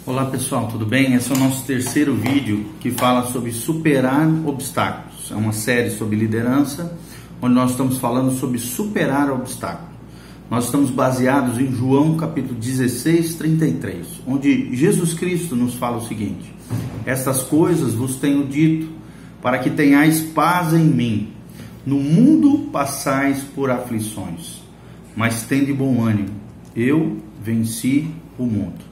Olá pessoal, tudo bem? Esse é o nosso terceiro vídeo que fala sobre superar obstáculos. É uma série sobre liderança, onde nós estamos falando sobre superar obstáculos. Nós estamos baseados em João capítulo 16, 33, onde Jesus Cristo nos fala o seguinte: estas coisas vos tenho dito, para que tenhais paz em mim. No mundo passais por aflições, mas tende bom ânimo, eu venci o mundo.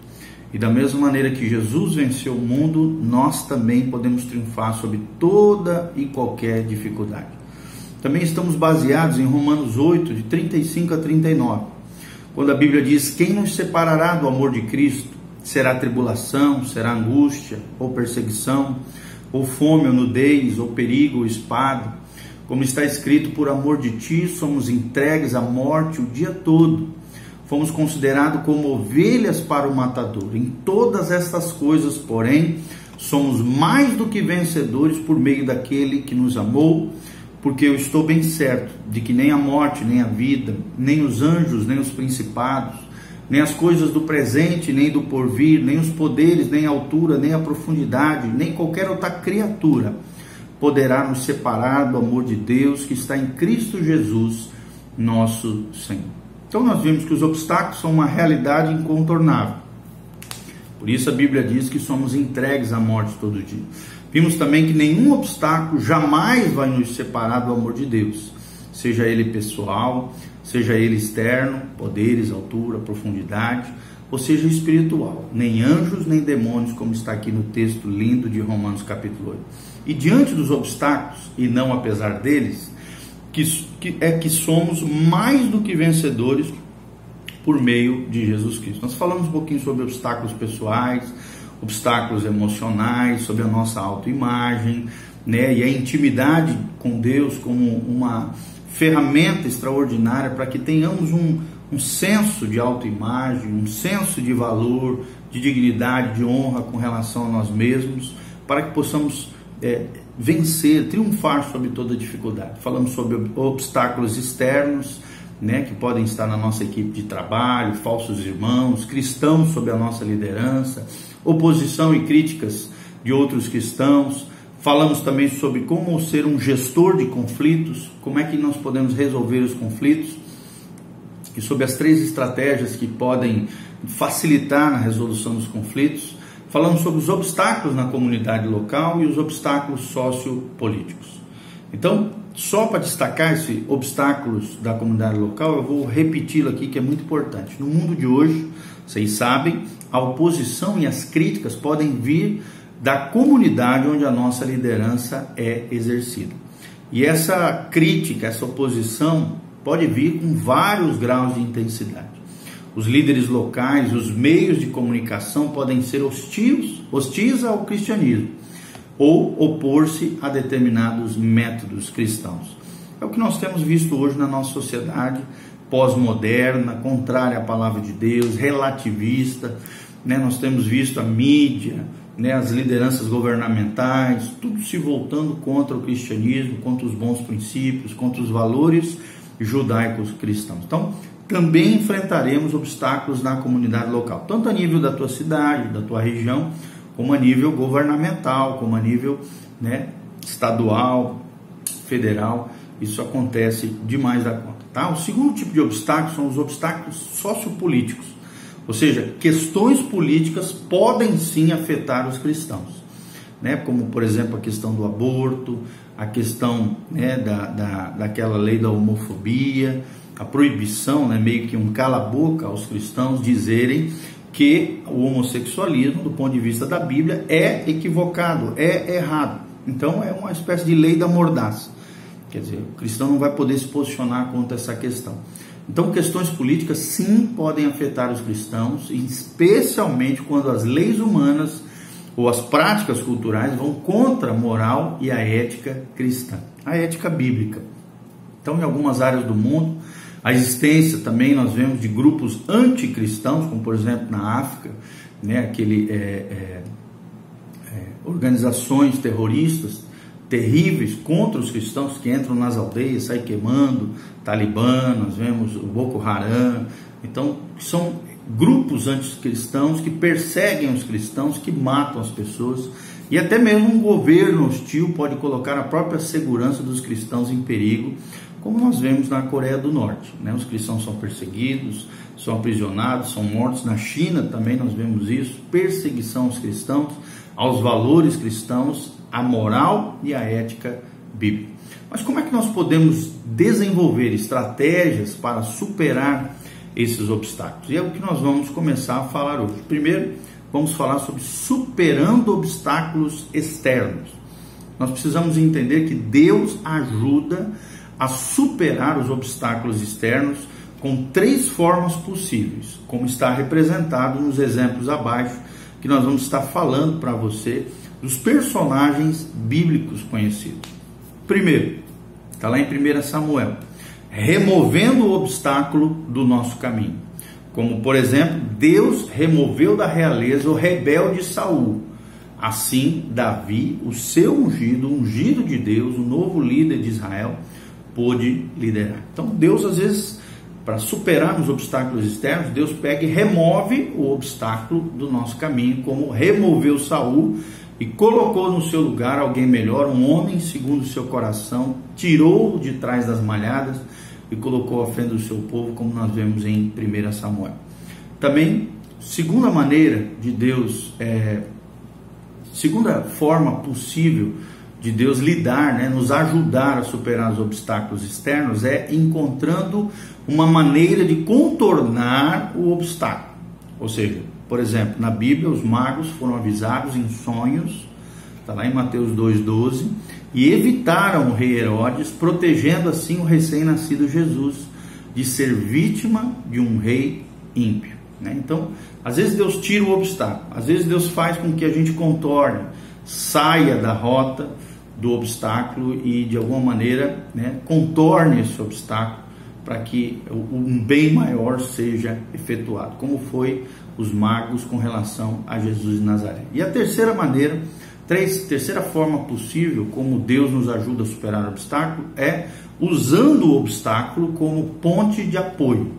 E da mesma maneira que Jesus venceu o mundo, nós também podemos triunfar sobre toda e qualquer dificuldade. Também estamos baseados em Romanos 8, de 35 a 39, quando a Bíblia diz: quem nos separará do amor de Cristo? Será tribulação, será angústia, ou perseguição, ou fome, ou nudez, ou perigo, ou espada? Como está escrito: por amor de ti somos entregues à morte o dia todo. Fomos considerados como ovelhas para o matador. Em todas estas coisas, porém, somos mais do que vencedores por meio daquele que nos amou, porque eu estou bem certo de que nem a morte, nem a vida, nem os anjos, nem os principados, nem as coisas do presente, nem do porvir, nem os poderes, nem a altura, nem a profundidade, nem qualquer outra criatura poderá nos separar do amor de Deus que está em Cristo Jesus, nosso Senhor. Então nós vimos que os obstáculos são uma realidade incontornável. Por isso a Bíblia diz que somos entregues à morte todo dia. Vimos também que nenhum obstáculo jamais vai nos separar do amor de Deus, seja ele pessoal, seja ele externo, poderes, altura, profundidade, ou seja espiritual, nem anjos nem demônios, como está aqui no texto lindo de Romanos capítulo 8. E diante dos obstáculos, e não apesar deles, que somos mais do que vencedores por meio de Jesus Cristo. Nós falamos um pouquinho sobre obstáculos pessoais, obstáculos emocionais, sobre a nossa autoimagem, né? E a intimidade com Deus como uma ferramenta extraordinária para que tenhamos um senso de autoimagem, um senso de valor, de dignidade, de honra com relação a nós mesmos, para que possamos vencer, triunfar sobre toda dificuldade. Falamos sobre obstáculos externos, né, que podem estar na nossa equipe de trabalho, falsos irmãos, cristãos sob a nossa liderança, oposição e críticas de outros cristãos. Falamos também sobre como ser um gestor de conflitos, como é que nós podemos resolver os conflitos, e sobre as 3 estratégias que podem facilitar na resolução dos conflitos. Falamos sobre os obstáculos na comunidade local e os obstáculos sociopolíticos. Então, só para destacar esses obstáculos da comunidade local, eu vou repeti-lo aqui, que é muito importante. No mundo de hoje, vocês sabem, a oposição e as críticas podem vir da comunidade onde a nossa liderança é exercida. E essa crítica, essa oposição, pode vir com vários graus de intensidade. Os líderes locais, os meios de comunicação podem ser hostis ao cristianismo ou opor-se a determinados métodos cristãos. É o que nós temos visto hoje na nossa sociedade pós-moderna, contrária à palavra de Deus, relativista, né? Nós temos visto a mídia, né, as lideranças governamentais, tudo se voltando contra o cristianismo, contra os bons princípios, contra os valores judaicos cristãos. Então, também enfrentaremos obstáculos na comunidade local, tanto a nível da tua cidade, da tua região, como a nível governamental, como a nível, né, estadual, federal. Isso acontece demais da conta, tá? O segundo tipo de obstáculo são os obstáculos sociopolíticos, ou seja, questões políticas podem sim afetar os cristãos, né? Como, por exemplo, a questão do aborto, a questão, né, daquela lei da homofobia, a proibição, né, meio que um cala-boca aos cristãos dizerem que o homossexualismo, do ponto de vista da Bíblia, é equivocado, é errado. Então é uma espécie de lei da mordaça. Quer dizer, o cristão não vai poder se posicionar contra essa questão. Então, questões políticas sim podem afetar os cristãos, especialmente quando as leis humanas ou as práticas culturais vão contra a moral e a ética cristã, a ética bíblica. Então, em algumas áreas do mundo, a existência também nós vemos de grupos anticristãos, como por exemplo na África, né, organizações terroristas terríveis contra os cristãos que entram nas aldeias, saem queimando, Talibã, nós vemos o Boko Haram. Então são grupos anticristãos que perseguem os cristãos, que matam as pessoas, e até mesmo um governo hostil pode colocar a própria segurança dos cristãos em perigo, como nós vemos na Coreia do Norte, né? Os cristãos são perseguidos, são aprisionados, são mortos. Na China também nós vemos isso, perseguição aos cristãos, aos valores cristãos, à moral e à ética bíblica. Mas como é que nós podemos desenvolver estratégias para superar esses obstáculos? E é o que nós vamos começar a falar hoje. Primeiro, vamos falar sobre superando obstáculos externos. Nós precisamos entender que Deus ajuda a superar os obstáculos externos com 3 formas possíveis, como está representado nos exemplos abaixo, que nós vamos estar falando para você dos personagens bíblicos conhecidos. Primeiro, está lá em 1 Samuel, removendo o obstáculo do nosso caminho. Como, por exemplo, Deus removeu da realeza o rebelde Saul. Assim, Davi, o seu ungido, o ungido de Deus, o novo líder de Israel, pôde liderar. Então, Deus, às vezes, para superar os obstáculos externos, Deus pega e remove o obstáculo do nosso caminho, como removeu Saul e colocou no seu lugar alguém melhor, um homem segundo o seu coração, tirou-o de trás das malhadas e colocou à frente do seu povo, como nós vemos em 1 Samuel. Também, segunda maneira de Deus, segunda forma possível de Deus lidar, né, nos ajudar a superar os obstáculos externos, é encontrando uma maneira de contornar o obstáculo. Ou seja, por exemplo, na Bíblia os magos foram avisados em sonhos, está lá em Mateus 2,12, e evitaram o rei Herodes, protegendo assim o recém-nascido Jesus de ser vítima de um rei ímpio, né? Então, às vezes Deus tira o obstáculo, às vezes Deus faz com que a gente contorne, saia da rota do obstáculo e de alguma maneira, né, contorne esse obstáculo para que um bem maior seja efetuado, como foi os magos com relação a Jesus de Nazaré. E a terceira maneira, terceira forma possível como Deus nos ajuda a superar o obstáculo é usando o obstáculo como ponte de apoio.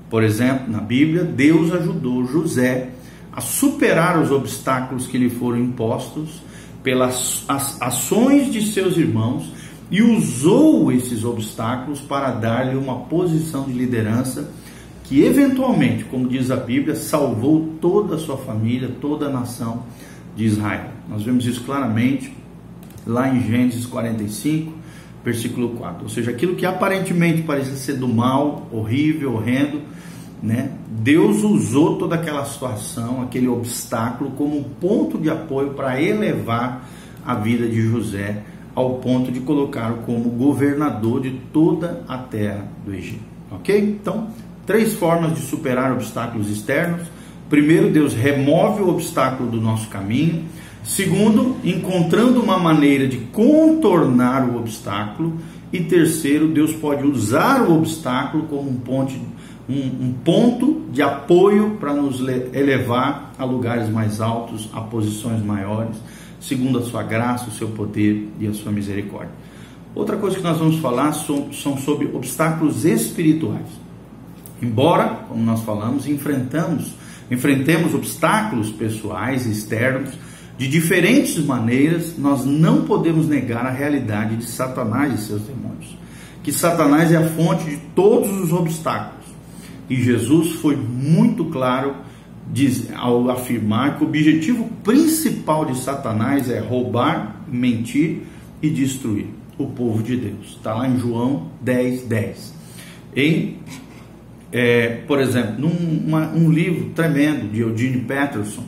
Por exemplo, na Bíblia, Deus ajudou José a superar os obstáculos que lhe foram impostos pelas ações de seus irmãos e usou esses obstáculos para dar-lhe uma posição de liderança que eventualmente, como diz a Bíblia, salvou toda a sua família, toda a nação de Israel. Nós vemos isso claramente lá em Gênesis 45, versículo 4. Ou seja, aquilo que aparentemente parecia ser do mal, horrível, horrendo, né? Deus usou toda aquela situação, aquele obstáculo, como um ponto de apoio para elevar a vida de José ao ponto de colocá-lo como governador de toda a terra do Egito. Ok? Então, 3 formas de superar obstáculos externos. Primeiro, Deus remove o obstáculo do nosso caminho. Segundo, encontrando uma maneira de contornar o obstáculo. E terceiro, Deus pode usar o obstáculo como um ponto de apoio para nos elevar a lugares mais altos, a posições maiores, segundo a sua graça, o seu poder e a sua misericórdia. Outra coisa que nós vamos falar são sobre obstáculos espirituais. Embora, como nós falamos, enfrentemos obstáculos pessoais e externos de diferentes maneiras, nós não podemos negar a realidade de Satanás e seus demônios, que Satanás é a fonte de todos os obstáculos. E Jesus foi muito claro ao afirmar que o objetivo principal de Satanás é roubar, mentir e destruir o povo de Deus. Está lá em João 10:10. Por exemplo, num livro tremendo de Eugene Peterson,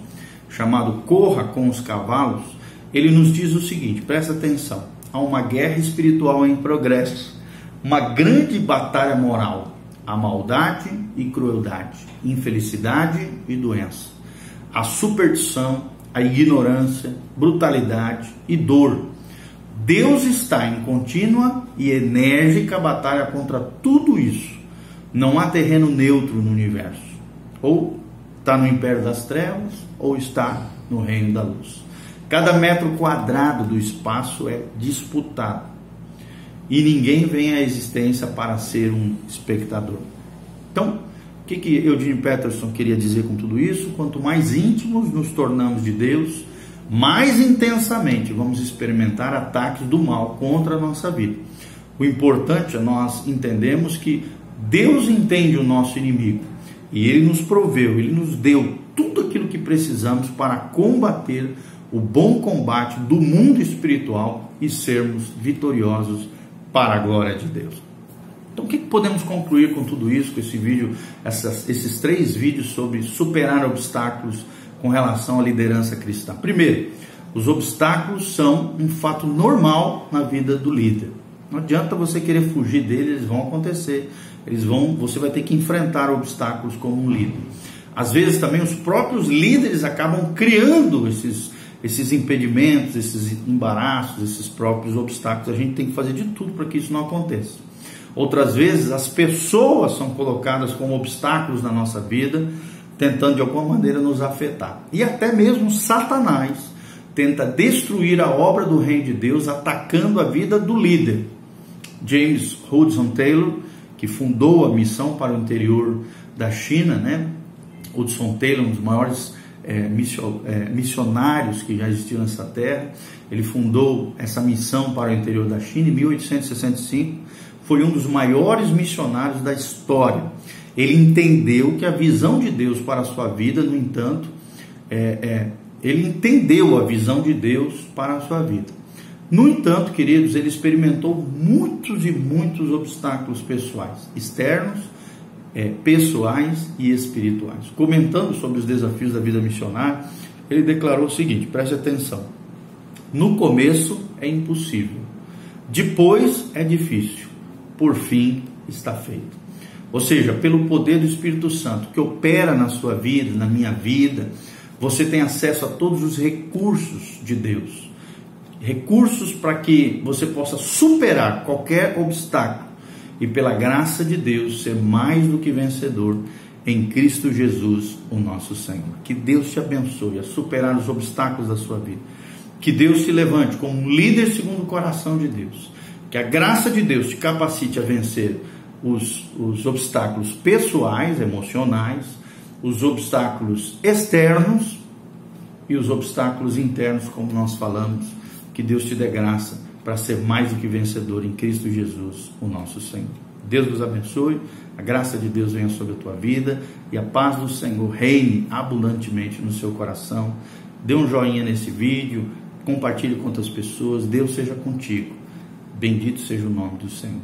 chamado Corra com os Cavalos, ele nos diz o seguinte, presta atenção: há uma guerra espiritual em progresso, uma grande batalha moral, a maldade e crueldade, infelicidade e doença, a superstição, a ignorância, brutalidade e dor. Deus está em contínua e enérgica batalha contra tudo isso. Não há terreno neutro no universo. Ou está no império das trevas, ou está no reino da luz. Cada metro quadrado do espaço é disputado. E ninguém vem à existência para ser um espectador. Então, o O que Eugene Peterson queria dizer com tudo isso? Quanto mais íntimos nos tornamos de Deus, mais intensamente vamos experimentar ataques do mal contra a nossa vida. O importante é nós entendermos que Deus entende o nosso inimigo e Ele nos proveu, Ele nos deu tudo aquilo que precisamos para combater o bom combate do mundo espiritual e sermos vitoriosos para a glória de Deus. Então, o que podemos concluir com tudo isso, com esse vídeo, esses 3 vídeos sobre superar obstáculos com relação à liderança cristã? Primeiro, os obstáculos são um fato normal na vida do líder. Não adianta você querer fugir deles, eles vão acontecer. Você vai ter que enfrentar obstáculos como um líder. Às vezes também os próprios líderes acabam criando esses impedimentos, esses embaraços, esses próprios obstáculos. A gente tem que fazer de tudo para que isso não aconteça. Outras vezes as pessoas são colocadas como obstáculos na nossa vida, tentando de alguma maneira nos afetar. E até mesmo Satanás tenta destruir a obra do reino de Deus, atacando a vida do líder. James Hudson Taylor, que fundou a missão para o interior da China, né? Hudson Taylor, um dos maiores missionários que já existiram nessa terra, ele fundou essa missão para o interior da China em 1865, foi um dos maiores missionários da história. Ele entendeu que a visão de Deus para a sua vida, no entanto, ele entendeu a visão de Deus para a sua vida. No entanto, queridos, ele experimentou muitos e muitos obstáculos pessoais, externos, pessoais e espirituais. Comentando sobre os desafios da vida missionária, ele declarou o seguinte, preste atenção: no começo é impossível, depois é difícil, por fim está feito. Ou seja, pelo poder do Espírito Santo que opera na sua vida, na minha vida, você tem acesso a todos os recursos de Deus. Recursos para que você possa superar qualquer obstáculo e, pela graça de Deus, ser mais do que vencedor em Cristo Jesus, o nosso Senhor. Que Deus te abençoe a superar os obstáculos da sua vida. Que Deus te levante como um líder segundo o coração de Deus. Que a graça de Deus te capacite a vencer os obstáculos pessoais, emocionais, os obstáculos externos e os obstáculos internos, como nós falamos. Que Deus te dê graça para ser mais do que vencedor em Cristo Jesus, o nosso Senhor. Deus vos abençoe, a graça de Deus venha sobre a tua vida e a paz do Senhor reine abundantemente no seu coração. Dê um joinha nesse vídeo, compartilhe com outras pessoas. Deus seja contigo. Bendito seja o nome do Senhor.